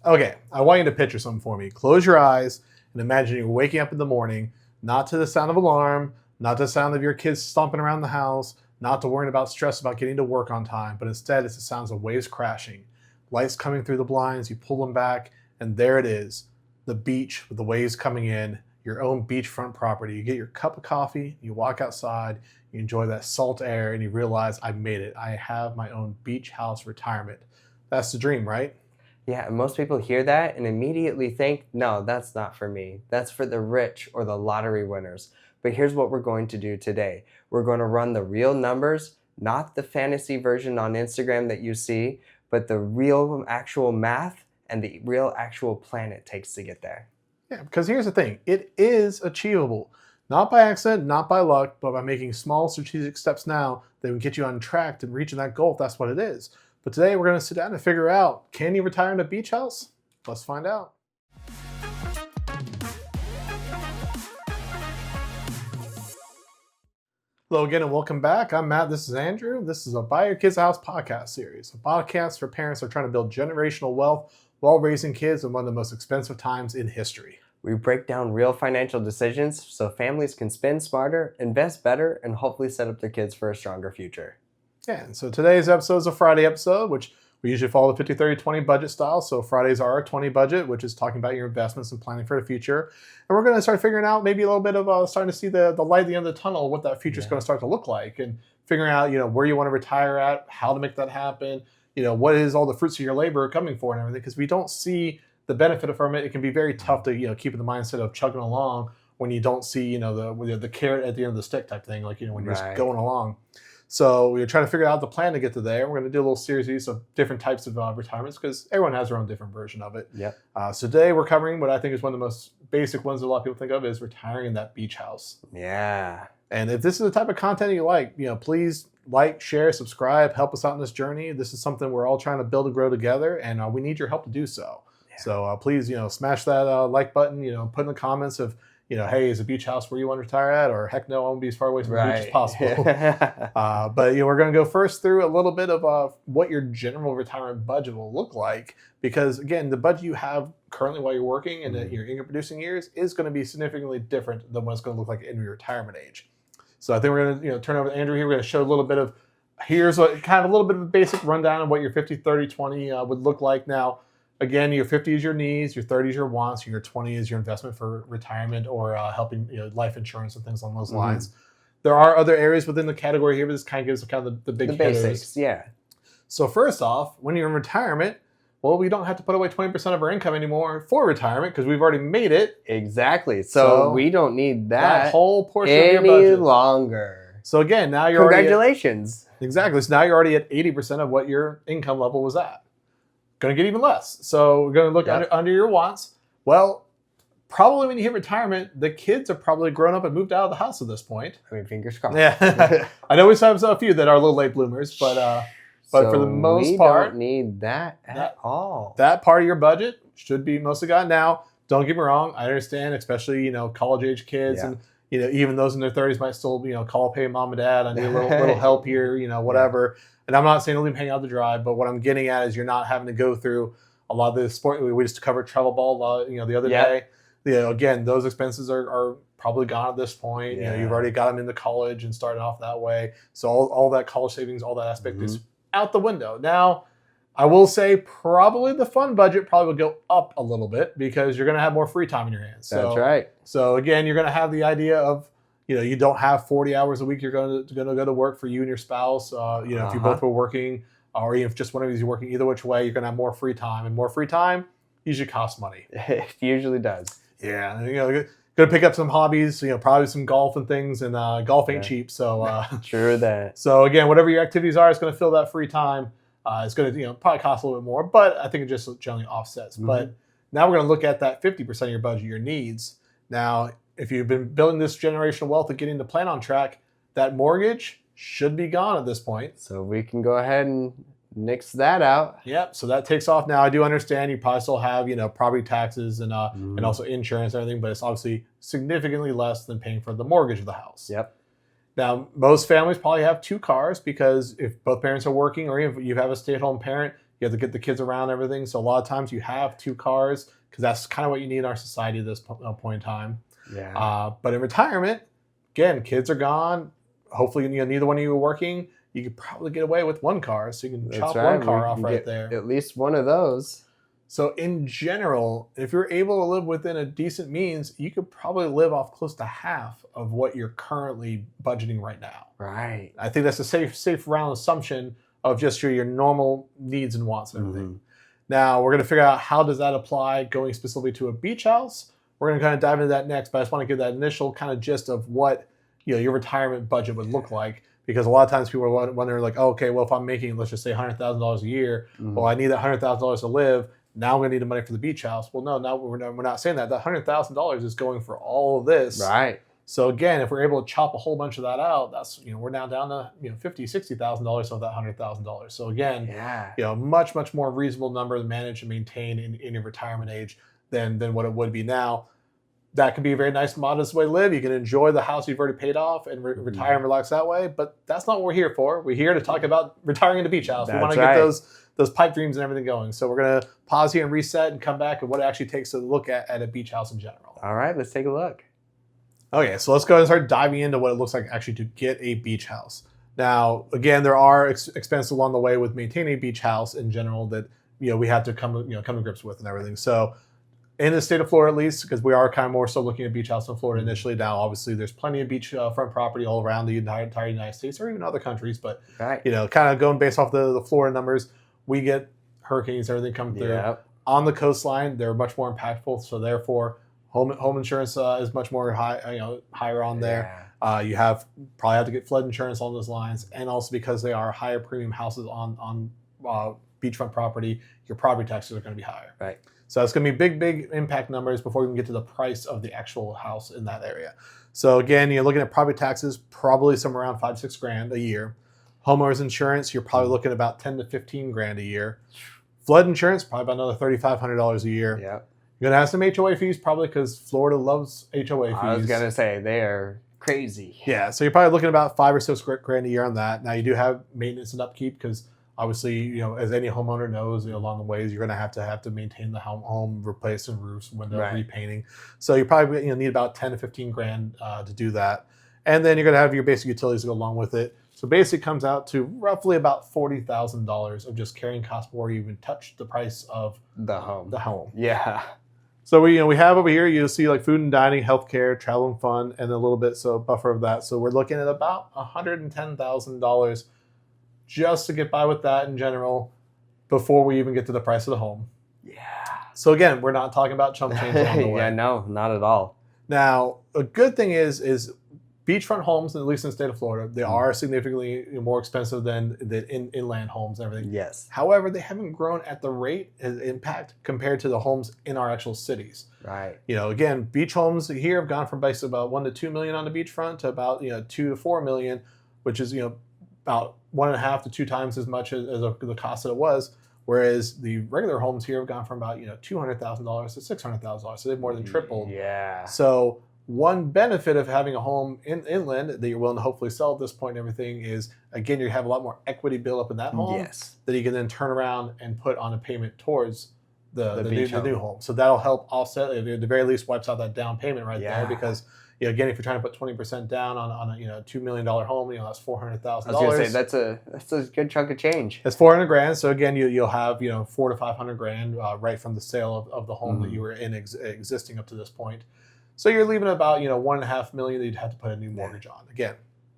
Okay, I want you to picture something for me. Close your eyes and imagine you're waking up in the morning, not to the sound of alarm, not to the sound of your kids stomping around the house, not to worrying about stress about getting to work on time, but instead it's the sounds of waves crashing, lights coming through the blinds, you pull them back, and there it is, the beach with the waves coming in, your own beachfront property. You get your cup of coffee, you walk outside, you enjoy that salt air, and you realize, I made it. I have my own beach house retirement. That's the dream, right? Yeah, and most people hear that and immediately think, no, that's not for me. That's for the rich or the lottery winners. But here's what we're going to do today. We're going to run the real numbers, not the fantasy version on Instagram that you see, but the real actual math and the real actual plan it takes to get there. Yeah, because here's the thing. It is achievable. Not by accident, not by luck, but by making small strategic steps now that will get you on track to reaching that goal if that's what it is. But today we're going to sit down and figure out, can you retire in a beach house? Let's find out. Hello again and welcome back. I'm Matt. This is Andrew. This is a Buy Your Kids a House podcast series. A podcast for parents who are trying to build generational wealth while raising kids in one of the most expensive times in history. We break down real financial decisions so families can spend smarter, invest better, and hopefully set up their kids for a stronger future. Yeah, and so today's episode is a Friday episode, which we usually follow the 50-30-20 budget style. So Fridays are our 20 budget, which is talking about your investments and planning for the future. And we're going to start figuring out maybe a little bit of starting to see the light at the end of the tunnel, what that future is going to start to look like, and figuring out, where you want to retire at, how to make that happen, what is all the fruits of your labor coming for and everything, because we don't see the benefit from it. It can be very tough to, keep in the mindset of chugging along when you don't see, the carrot at the end of the stick type thing, like, when you're just going along. So we're trying to figure out the plan to get to there. We're going to do a little series of different types of retirements because everyone has their own different version of it. Yep. So today we're covering what I think is one of the most basic ones that a lot of people think of is retiring in that beach house. Yeah. And if this is the type of content you like, please like, share, subscribe, help us out in this journey. This is something we're all trying to build and grow together, and we need your help to do so. Yeah. So please, smash that like button, put in the comments of, hey, is a beach house where you want to retire at? Or heck no, I want to be as far away from the beach as possible. But we're going to go first through a little bit of what your general retirement budget will look like. Because again, the budget you have currently while you're working and your income producing years is going to be significantly different than what it's going to look like in your retirement age. So I think we're going to turn over to Andrew here. We're going to show a little bit of, here's what kind of a little bit of a basic rundown of what your 50, 30, 20 would look like. Now, again, your 50 is your needs, your 30 is your wants, and your 20 is your investment for retirement or helping life insurance and things along those lines. There are other areas within the category here, but this kind of gives kind of the big basics. Yeah. So first off, when you're in retirement, well, we don't have to put away 20% of our income anymore for retirement because we've already made it. Exactly. So we don't need that whole portion of your any budget longer. So again, now you're Congratulations. Exactly. So now you're already at 80% of what your income level was at. Going to get even less. So we're going to look under your wants. Well, probably when you hit retirement, the kids are probably grown up and moved out of the house at this point. I mean, fingers crossed. Yeah. I know we have a few that are a little late bloomers, but for the most part, we don't need that at all. That part of your budget should be mostly gone. Now, don't get me wrong. I understand, especially, college age kids and, even those in their 30s might still, call, pay mom and dad. I need a little help here, whatever. And I'm not saying leave them hang out to dry, but what I'm getting at is you're not having to go through a lot of the sport. We just covered travel ball, the other day. Again, those expenses are probably gone at this point. You've already got them into college and started off that way. So all that college savings, all that aspect is out the window. Now, I will say probably the fund budget probably will go up a little bit because you're going to have more free time in your hands. That's right. So again, you're going to have the idea of, you don't have 40 hours a week you're going to go to work for you and your spouse. If you both were working, or even if just one of you is working, either which way, you're going to have more free time. And more free time usually costs money. It usually does. Yeah. And, going to pick up some hobbies, probably some golf and things. And golf ain't cheap. So true that. So again, whatever your activities are, it's going to fill that free time. It's going to probably cost a little bit more, but I think it just generally offsets. But now we're going to look at that 50% of your budget, your needs. Now, if you've been building this generational wealth and getting the plan on track, that mortgage should be gone at this point. So we can go ahead and nix that out. Yep. So that takes off. Now, I do understand you probably still have, property taxes and also insurance and everything, but it's obviously significantly less than paying for the mortgage of the house. Yep. Now, most families probably have two cars because if both parents are working or if you have a stay-at-home parent, You have to get the kids around and everything. So a lot of times you have 2 cars because that's kind of what you need in our society at this point in time. Yeah. But in retirement, again, kids are gone. Hopefully, neither one of you are working. You could probably get away with 1 car, so you can chop one car off right there. At least one of those. So in general, if you're able to live within a decent means, you could probably live off close to half of what you're currently budgeting right now. Right. I think that's a safe round assumption of just your normal needs and wants and everything. Now, we're going to figure out how does that apply going specifically to a beach house. We're going to kind of dive into that next, but I just want to give that initial kind of gist of what your retirement budget would look like. Because a lot of times people are wondering like, oh, okay, well, if I'm making, let's just say $100,000 a year, well, I need that $100,000 to live. Now I'm going to need the money for the beach house. Well, no, we're not saying that. That $100,000 is going for all of this. Right. So again, if we're able to chop a whole bunch of that out, that's we're now down to $50,000, $60,000 of that $100,000. So again, much more reasonable number to manage and maintain in your retirement age than what it would be now. That could be a very nice, modest way to live. You can enjoy the house you've already paid off and retire and relax that way. But that's not what we're here for. We're here to talk about retiring in a beach house. We want to get those pipe dreams and everything going. So we're going to pause here and reset and come back and what it actually takes to look at a beach house in general. All right, let's take a look. Okay, so let's go ahead and start diving into what it looks like actually to get a beach house. Now, again, there are expenses along the way with maintaining a beach house in general that we have to come to grips with and everything. So in the state of Florida, at least, because we are kind of more so looking at beach house in Florida initially. Now, obviously, there's plenty of beach front property all around the entire United States or even other countries. But kind of going based off the Florida numbers, we get hurricanes, everything come through. Yep. On the coastline, they're much more impactful. So therefore, home insurance is much more higher on there. You probably have to get flood insurance on those lines, and also because they are higher premium houses on beachfront property, your property taxes are going to be higher. Right. So it's going to be big impact numbers before we can get to the price of the actual house in that area. So again, you're looking at property taxes, probably somewhere around $5,000 to $6,000 a year. Homeowners insurance, you're probably looking at about $10,000 to $15,000 a year. Flood insurance, probably about another $3,500 a year. Yeah. You're going to have some HOA fees probably because Florida loves HOA fees. I was going to say, they are crazy. Yeah, so you're probably looking at about $5,000 or so $6,000 a year on that. Now you do have maintenance and upkeep because obviously, as any homeowner knows, along the ways you're going to have to maintain the home, replacing roofs, windows, repainting. So you probably need about $10,000 to $15,000 to do that, and then you're going to have your basic utilities to go along with it. So basically, it comes out to roughly about $40,000 of just carrying costs before you even touch the price of the home. Yeah. So we have over here, you'll see like food and dining, healthcare, travel and fun, and a little bit buffer of that. So we're looking at about $110,000 just to get by with that in general before we even get to the price of the home. Yeah. So again, we're not talking about chump change along the way. Yeah, no, not at all. Now, a good thing is beachfront homes, at least in the state of Florida, they are significantly more expensive than inland homes and everything. Yes. However, they haven't grown at the rate and impact compared to the homes in our actual cities. Right. Again, beach homes here have gone from basically about $1 to $2 million on the beachfront to about $2 to $4 million, which is about 1.5 to 2 times as much as the cost that it was. Whereas the regular homes here have gone from about $200,000 to $600,000, so they've more than tripled. Yeah. So one benefit of having a home inland that you're willing to hopefully sell at this point and everything is, again, you have a lot more equity built up in that home that you can then turn around and put on a payment towards the new home. So that'll help offset, at the very least, wipes out that down payment there because, again, if you're trying to put 20% down on a $2 million home, that's $400,000. I was going to say that's a good chunk of change. That's $400,000. So again, you'll have $400,000 to $500,000 right from the sale of the home that you were in existing up to this point. So you're leaving about $1.5 million that you'd have to put a new mortgage on. Again,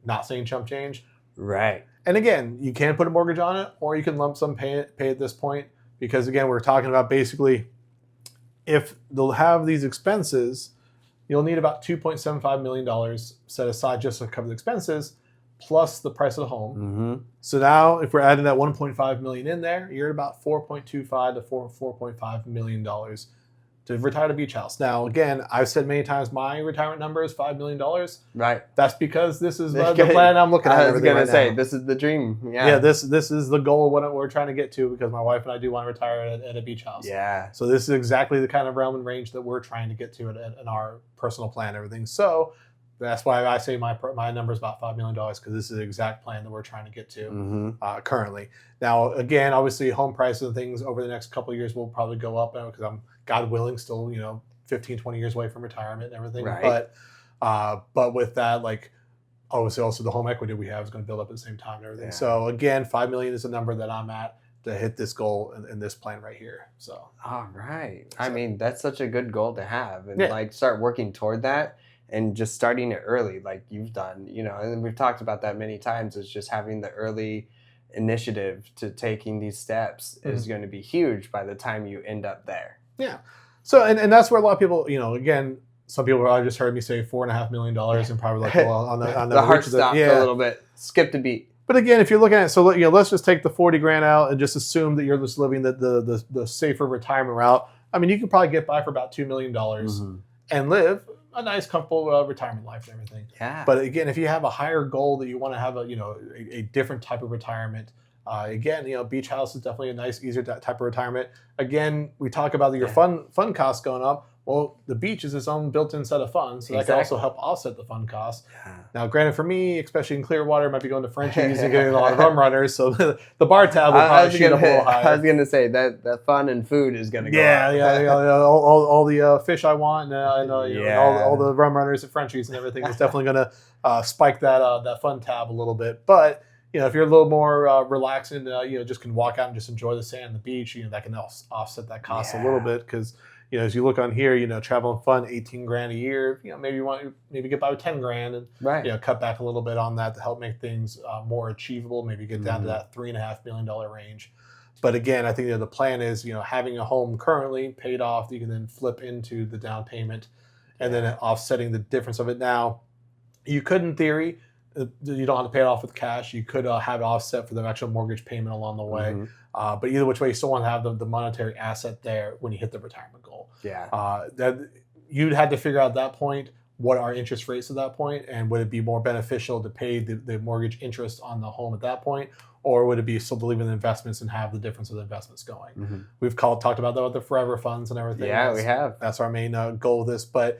not saying chump change. Right. And again, you can put a mortgage on it, or you can lump sum pay at this point, because again, we're talking about basically if they'll have these expenses, you'll need about $2.75 million set aside just to cover the expenses, plus the price of the home. Mm-hmm. So now, if we're adding that $1.5 million in there, you're at about $4.25 to $4.5 million to retire a beach house. Now, again, I've said many times my retirement number is $5 million. Right. That's because this is the plan I'm looking at. I was going to say, this is the dream. Yeah, this is the goal of what we're trying to get to, because my wife and I do want to retire at a beach house. Yeah. So this is exactly the kind of realm and range that we're trying to get to in our personal plan and everything. So That's why I say my number is about $5 million, because this is the exact plan that we're trying to get to currently. Now, again, obviously, home prices and things over the next couple of years will probably go up, because I'm, God willing, still 15, 20 years away from retirement and everything. Right. But with that, like, obviously, also the home equity we have is going to build up at the same time and everything. Yeah. So again, $5 million is the number that I'm at to hit this goal in this plan right here. So. All right. I mean, that's such a good goal to have, and Yeah. like start working toward that. And just starting it early, like you've done, and we've talked about that many times, is just having the early initiative to taking these steps is going to be huge by the time you end up there. Yeah. So, and that's where a lot of people, again, some people probably just heard me say $4.5 million and probably like, well, on the heart stopped a little bit, skipped a beat. But again, if you're looking at, so let's just take the 40 grand out and just assume that you're just living the safer retirement route. I mean, you could probably get by for about $2 million and live a nice, comfortable retirement life and everything. Yeah. But again, if you have a higher goal that you want to have a different type of retirement, again, beach house is definitely a nice, easier type of retirement. Again, we talk about your fund costs going up. Well, the beach is its own built-in set of funds, so that can also help offset the fund costs. Yeah. Now, granted, for me, especially in Clearwater, I might be going to Frenchies and getting a lot of rum runners, so the bar tab will probably shoot up a little higher. I was going to say that fun and food is going to go up. Yeah, all the fish I want, and all the rum runners at Frenchies and everything is definitely going to spike that fun tab a little bit. But if you're a little more relaxed and just can walk out and just enjoy the sand and the beach, that can offset that cost a little bit, because as you look on here, travel and fun, 18 grand a year. Maybe you want to get by with 10 grand and cut back a little bit on that to help make things more achievable. Maybe get down to that $3.5 million range. But again, I think the plan is having a home currently paid off that you can then flip into the down payment, and then offsetting the difference of it. Now, you could, in theory, you don't have to pay it off with cash. You could have it offset for the actual mortgage payment along the way. But either which way, you still want to have the monetary asset there when you hit the retirement goal. Yeah. That you'd have to figure out at that point what are interest rates at that point, and would it be more beneficial to pay the mortgage interest on the home at that point, or would it be still believe in the investments and have the difference of the investments going? We've talked about that with the forever funds and everything. Yeah, we have. That's our main goal with this. But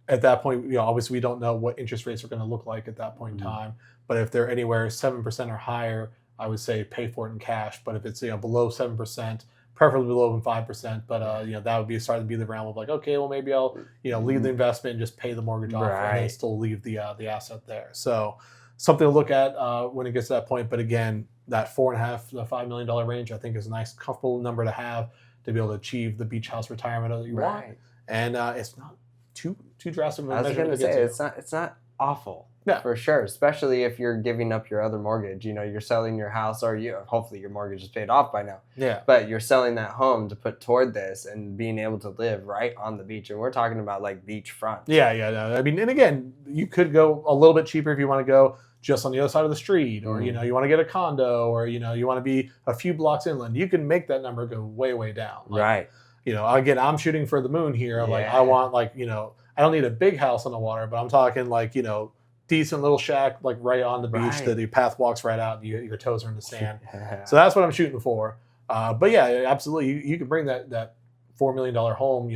at that point, obviously we don't know what interest rates are going to look like at that point in time. But if they're anywhere 7% or higher, I would say pay for it in cash. But if it's below 7%, preferably below than 5%, but that would be starting to be the realm of like, okay, well maybe I'll leave the investment and just pay the mortgage off and then still leave the asset there. So something to look at when it gets to that point. But again, that $4.5 to $5 million range, I think, is a nice, comfortable number to have to be able to achieve the beach house retirement that you want. And it's not too drastic of a measure. I was going to say it's not awful. Yeah, for sure. Especially if you're giving up your other mortgage. You're selling your house, or hopefully your mortgage is paid off by now. Yeah. But you're selling that home to put toward this and being able to live right on the beach. And we're talking about like beachfront. Yeah. I mean, and again, you could go a little bit cheaper if you want to go just on the other side of the street, or you want to get a condo, or you want to be a few blocks inland. You can make that number go way, way down. Like, again, I'm shooting for the moon here. Like I want I don't need a big house on the water, but I'm talking like decent little shack like right on the beach that the path walks right out and your toes are in the sand. So that's what I'm shooting for. But yeah, absolutely, you can bring that $4 million home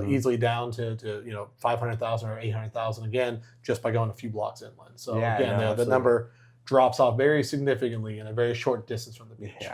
easily down to 500,000 or 800,000 again just by going a few blocks inland. So the number drops off very significantly in a very short distance from the beach.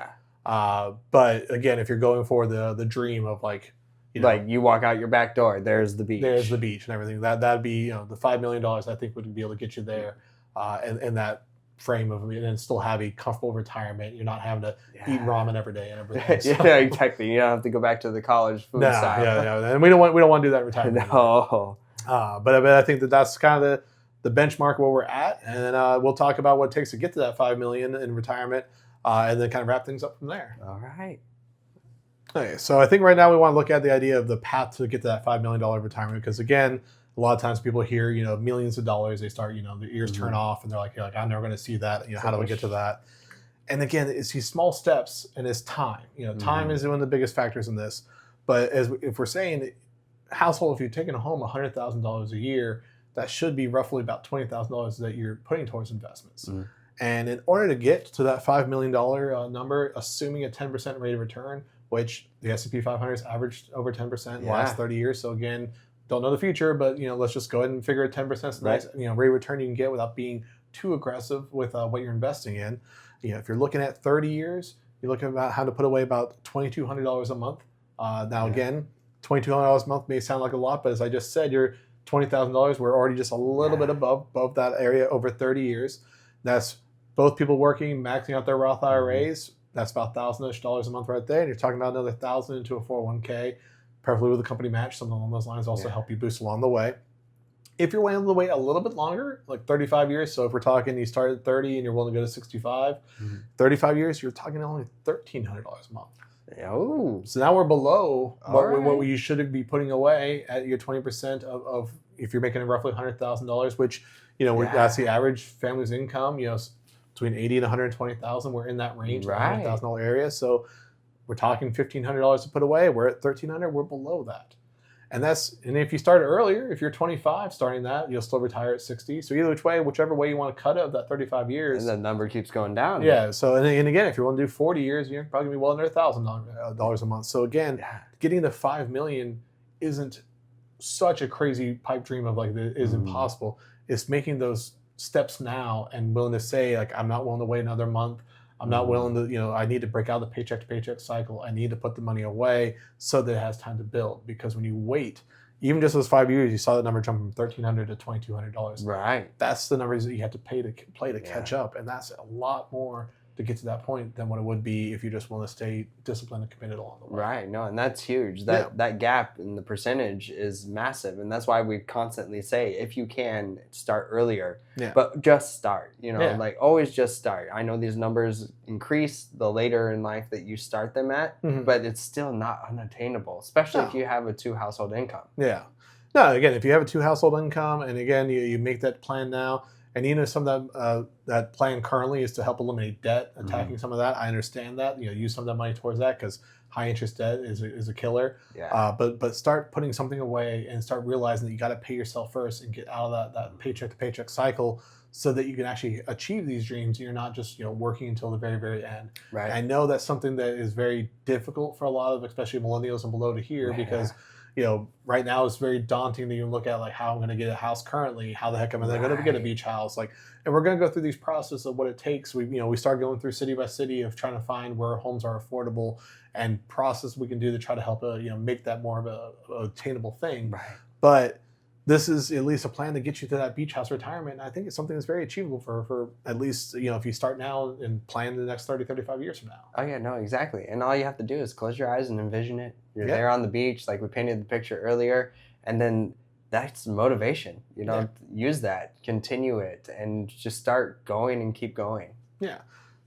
But again, if you're going for the dream of like you walk out your back door, there's the beach. There's the beach and everything. That'd be the $5 million I think would be able to get you there, and that frame of and then still have a comfortable retirement. You're not having to eat ramen every day and everything. So. Exactly. You don't have to go back to the college food style. And we don't want to do that in retirement. No. But I think that's kind of the benchmark where we're at, and then we'll talk about what it takes to get to that $5 million in retirement, and then kind of wrap things up from there. All right. Okay, so I think right now we want to look at the idea of the path to get to that $5 million retirement, because again, a lot of times people hear millions of dollars, they start the ears turn off and they're like I'm never going to see that. How do I get to that? And again, it's these small steps and it's time. Time is one of the biggest factors in this. But if we're saying household, if you're taking a home $100,000 a year, that should be roughly about $20,000 that you're putting towards investments. And in order to get to that $5 million number, assuming a 10% rate of return, which the S&P 500 has averaged over 10% in the last 30 years. So again, don't know the future, but let's just go ahead and figure 10% is the Right. nice rate of return you can get without being too aggressive with what you're investing in. If you're looking at 30 years, you're looking about how to put away about $2,200 a month. Now, again, $2,200 a month may sound like a lot, but as I just said, you're $20,000. We're already just a little bit above that area over 30 years. That's both people working, maxing out their Roth IRAs. That's about $1,000-ish a month right there. And you're talking about another $1,000 into a 401k, preferably with a company match, something along those lines also help you boost along the way. If you're willing to wait a little bit longer, like 35 years, so if we're talking you start at 30 and you're willing to go to 65, 35 years, you're talking only $1,300 a month. Oh. So now we're below what you should be putting away at your 20% of if you're making roughly $100,000, which, that's the average family's income, between 80 and 120,000. We're in that range, Right. $100,000 area. So we're talking $1,500 to put away. We're at $1,300. We're below that. And if you start earlier, if you're 25 starting that, you'll still retire at 60. So either whichever way you want to cut it of that 35 years. And the number keeps going down. Yeah. So, and again, if you want to do 40 years, you're probably going to be well under $1,000 a month. So again, getting to $5 million isn't such a crazy pipe dream of like it is impossible. It's making those steps now and willing to say, like, I'm not willing to wait another month. I'm not willing to, I need to break out the paycheck to paycheck cycle. I need to put the money away so that it has time to build. Because when you wait, even just those 5 years, you saw the number jump from $1,300 to $2,200. Right. That's the numbers that you have to play to catch up. And that's a lot more to get to that point than what it would be if you just want to stay disciplined and committed along the way. Right. No, and that's huge. That gap in the percentage is massive. And that's why we constantly say, if you can, start earlier. Yeah. But just start. Like always just start. I know these numbers increase the later in life that you start them at, but it's still not unattainable, especially if you have a 2-household income. Yeah. No, again, if you have a 2-household income and again, you make that plan now, and some of that plan currently is to help eliminate debt, attacking some of that. I understand that. Use some of that money towards that because high interest debt is a killer. Yeah. But start putting something away and start realizing that you got to pay yourself first and get out of that paycheck to paycheck cycle so that you can actually achieve these dreams. And you're not just working until the very, very end. Right. I know that's something that is very difficult for a lot of, especially millennials and below, to hear because. Right now it's very daunting to even look at like how I'm going to get a house currently. How the heck am I going to get a beach house? And we're going to go through these process of what it takes. We start going through city by city of trying to find where homes are affordable and process we can do to try to help make that more of a attainable thing. Right. But this is at least a plan to get you to that beach house retirement. And I think it's something that's very achievable for at least, if you start now and plan the next 30, 35 years from now. Oh, yeah, no, exactly. And all you have to do is close your eyes and envision it. You're there on the beach, like we painted the picture earlier. And then that's motivation. Use that, continue it, and just start going and keep going. Yeah.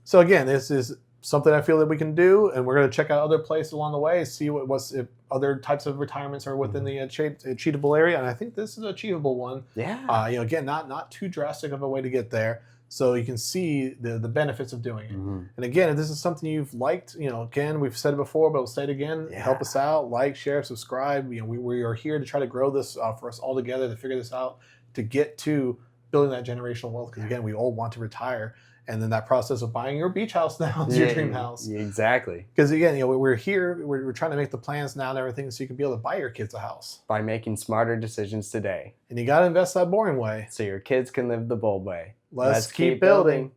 So again, this is something I feel that we can do, and we're going to check out other places along the way, see if other types of retirements are within the achievable area, and I think this is an achievable one. Yeah. Again, not too drastic of a way to get there, so you can see the benefits of doing it. And again, if this is something you've liked, again, we've said it before, but we'll say it again. Help us out, like, share, subscribe. We are here to try to grow this for us all together to figure this out to get to building that generational wealth. Because again, we all want to retire. And then that process of buying your beach house now is your dream house. Exactly. Because again, we're here, we're trying to make the plans now and everything so you can be able to buy your kids a house. By making smarter decisions today. And you got to invest that boring way. So your kids can live the bold way. Let's keep building.